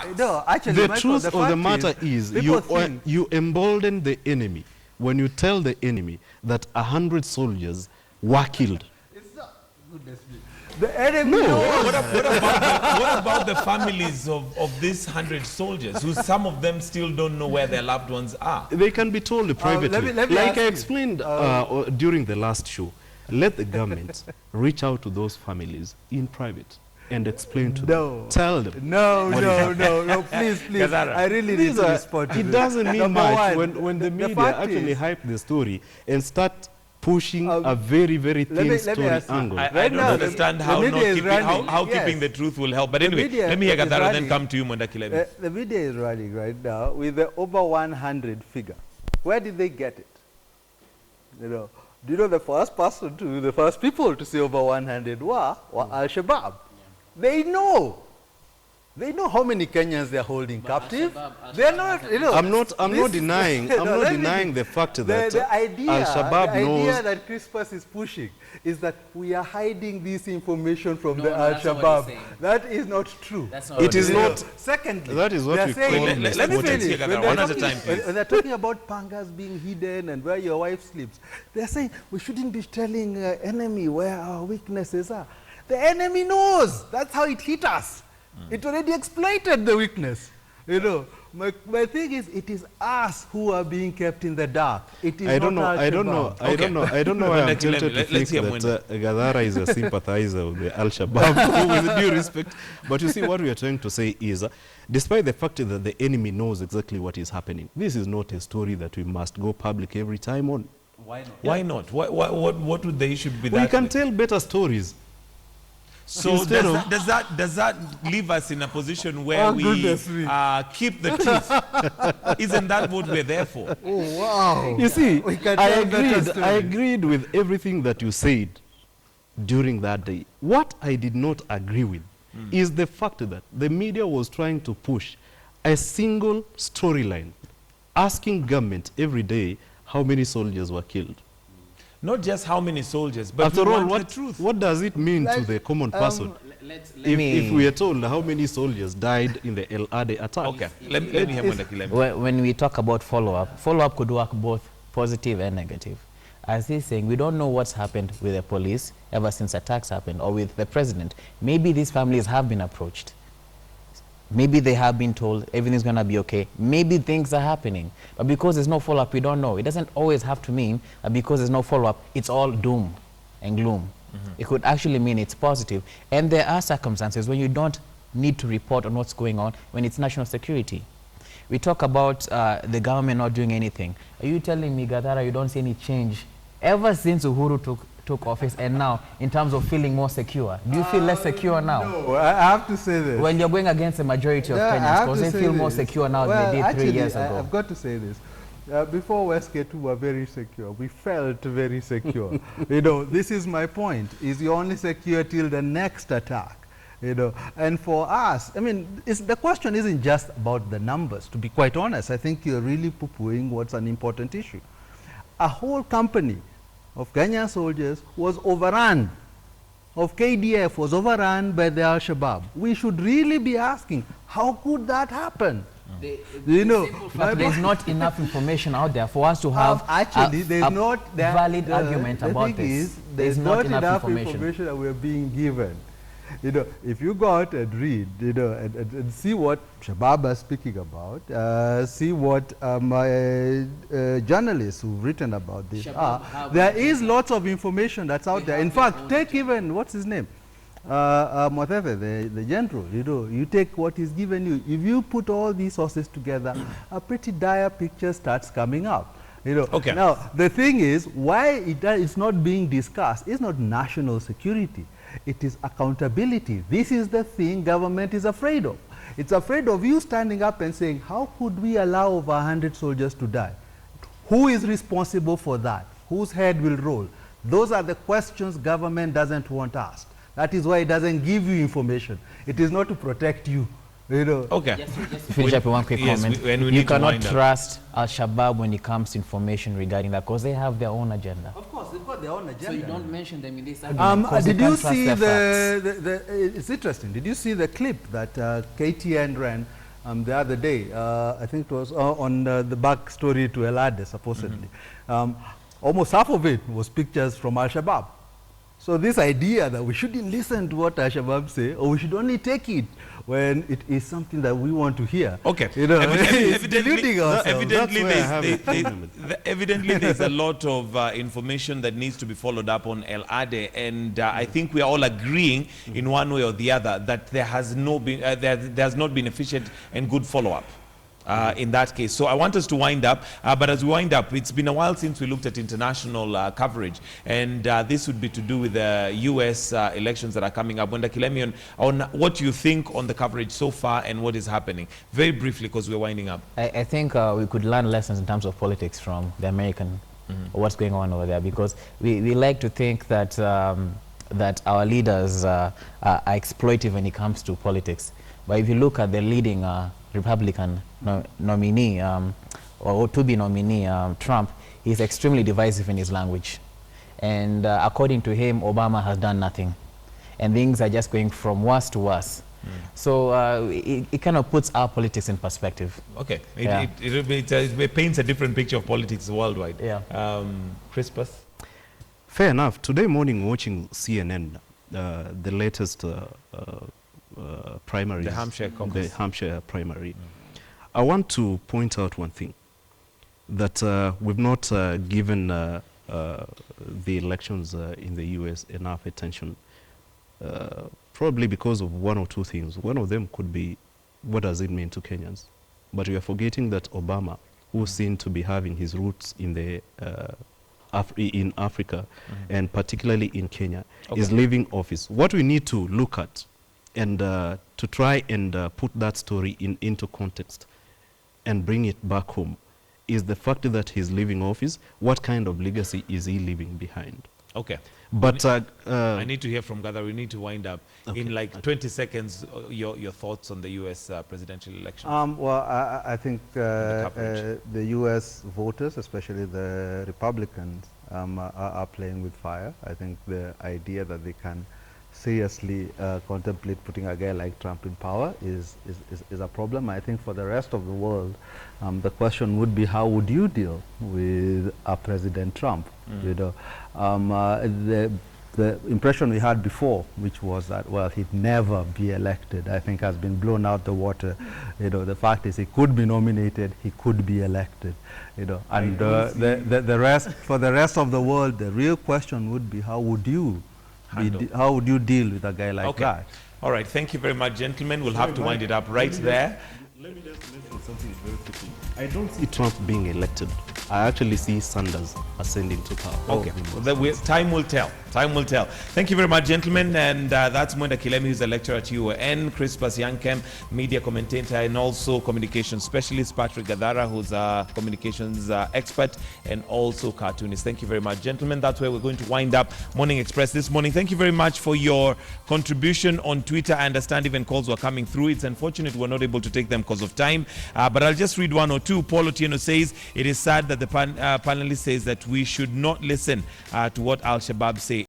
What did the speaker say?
facts. No, actually, The Michael, truth of the matter is you embolden the enemy when you tell the enemy that 100 soldiers were killed. It's not, goodness me. The enemy knows. What about the families of these 100 soldiers, who some of them still don't know where their loved ones are? They can be told privately. let me like I you. explained during the last show, let the government reach out to those families in private and explain to them. Tell them. No, please. I really need to respond to It this. doesn't mean Number much one, when the media fact actually is, hype the story and start pushing a very, very thin story angle. I don't understand how keeping the truth will help. But anyway, let me hear Gathara, then come to you, Mondakilemi. The media is running right now with the over 100 figure. Where did they get it? Do you know the first people to say over 100 were Al-Shabaab? They know. They know how many Kenyans they are holding captive. They are not, I'm not denying the fact that the Al-Shabaab knows. The idea that Crispus is pushing is that we are hiding this information from the Al-Shabaab. That is not true. It is not. Secondly, that is what we call. Let me finish one at a time, please. When they're talking about pangas being hidden and where your wife sleeps, they're saying we shouldn't be telling enemy where our weaknesses are. The enemy knows. That's how it hit us. It already exploited the weakness. My thing is, it is us who are being kept in the dark. It is I don't know why I'm tempted to think that Gathara is a sympathizer of the Al-Shabaab, with due respect. But you see, what we are trying to say is, despite the fact that the enemy knows exactly what is happening, this is not a story that we must go public every time on. Why not? Why not? What would the issue be? We can tell better stories. So does that leave us in a position where we keep the truth? Isn't that what we're there for? Oh, wow. You see, I agreed with everything that you said during that day. What I did not agree with is the fact that the media was trying to push a single storyline, asking government every day how many soldiers were killed. Not just how many soldiers, but after all, what does it mean to the common person if we are told how many soldiers died in the Adde attack? Okay, let me hear Mondakilemi. When we talk about follow-up could work both positive and negative. As he's saying, we don't know what's happened with the police ever since attacks happened, or with the president. Maybe these families have been approached. Maybe they have been told everything's going to be okay. Maybe things are happening. But because there's no follow-up, we don't know. It doesn't always have to mean that because there's no follow-up, it's all doom and gloom. It could actually mean it's positive. And there are circumstances when you don't need to report on what's going on when it's national security. We talk about the government not doing anything. Are you telling me, Gathara, you don't see any change ever since Uhuru took office and now in terms of feeling more secure? Do you feel less secure now? No, I have to say this. Well, you're going against the majority of Kenyans because they feel more secure now than they did 3 years ago. I've got to say this. Before Westgate, we were very secure. We felt very secure. This is my point. Is you're only secure till the next attack. And for us, I mean, the question isn't just about the numbers. To be quite honest, I think you're really poo-pooing what's an important issue. A whole company of Kenyan soldiers was overrun, of KDF was overrun by the Al-Shabaab. We should really be asking, how could that happen? There's not enough information out there for us to have valid argument about this. There's not enough information that we're being given. If you go out and read, and see what Shabab is speaking about, see what journalists who've written about this there is lots of information that's out there. In fact, take even, what's his name? Mothefe, the general, you take what is given you. If you put all these sources together, a pretty dire picture starts coming up. Now, the thing is, why it's not being discussed is not national security. It is accountability. This is the thing government is afraid of. It's afraid of you standing up and saying, how could we allow over 100 soldiers to die? Who is responsible for that? Whose head will roll? Those are the questions government doesn't want asked. That is why it doesn't give you information. It is not to protect you. Okay. Just to finish up with one quick comment. You cannot trust Al-Shabaab when it comes to information regarding that because they have their own agenda. Of course, they've got their own agenda. So you don't mention them in this argument. Did you see it's interesting. Did you see the clip that KTN ran the other day. I think it was on the backstory to Adde, supposedly. Almost half of it was pictures from Al-Shabaab. So this idea that we shouldn't listen to what Al-Shabaab say, or we should only take it when it is something that we want to hear. Okay. You know, evidently there's a lot of information that needs to be followed up on Adde, and I think we are all agreeing in one way or the other that there has not been efficient and good follow-up. In that case. So I want us to wind up, but as we wind up, it's been a while since we looked at international coverage, and this would be to do with the US elections that are coming up. Wenda Kilemion, on what you think on the coverage so far and what is happening. Very briefly, because we're winding up. I think we could learn lessons in terms of politics from the American, what's going on over there, because we like to think that, that our leaders are exploitive when it comes to politics. But if you look at the leading Republican nominee, or to-be nominee, Trump, he's extremely divisive in his language. And according to him, Obama has done nothing. And things are just going from worse to worse. So it kind of puts our politics in perspective. Okay. It paints a different picture of politics worldwide. Yeah. Crispus? Fair enough. Today morning, watching CNN, the latest primaries, the Hampshire caucus. The Hampshire primary. I want to point out one thing, that we've not given the elections in the US enough attention, probably because of one or two things. One of them could be, what does it mean to Kenyans? But we are forgetting that Obama, who's seen to be having his roots in the in Africa, and particularly in Kenya, is leaving office. What we need to look at and to try and put that story into context and bring it back home is the fact that he's leaving office. What kind of legacy is he leaving behind? Okay. But I need to hear from Gather. We need to wind up. In like 20 seconds, your thoughts on the U.S. presidential election. Well, I think the U.S. voters, especially the Republicans, are playing with fire. I think the idea that they can seriously contemplate putting a guy like Trump in power is a problem. I think for the rest of the world, the question would be, how would you deal with President Trump? You know, the impression we had before, which was that, well, he'd never be elected, I think has been blown out the water. You know, the fact is he could be nominated, he could be elected. You know, and the rest, for the rest of the world, the real question would be, how would you deal with a guy like that? All right, thank you very much, gentlemen. We'll have to wind it up right there. Let me just mention something very quickly. I don't see Trump being elected. I actually see Sanders ascending to power. Okay, well, time will tell. Time will tell. Thank you very much, gentlemen. And that's Mwenda Kilemi, who's a lecturer at UON, Crispus Yankem, media commentator, and also communications specialist, Patrick Gadara, who's a communications expert, and also cartoonist. Thank you very much, gentlemen. That's where we're going to wind up Morning Express this morning. Thank you very much for your contribution on Twitter. I understand even calls were coming through. It's unfortunate we're not able to take them because of time, but I'll just read one or two. Paul Otieno says, it is sad that the panelist says that we should not listen to what Al-Shabaab say.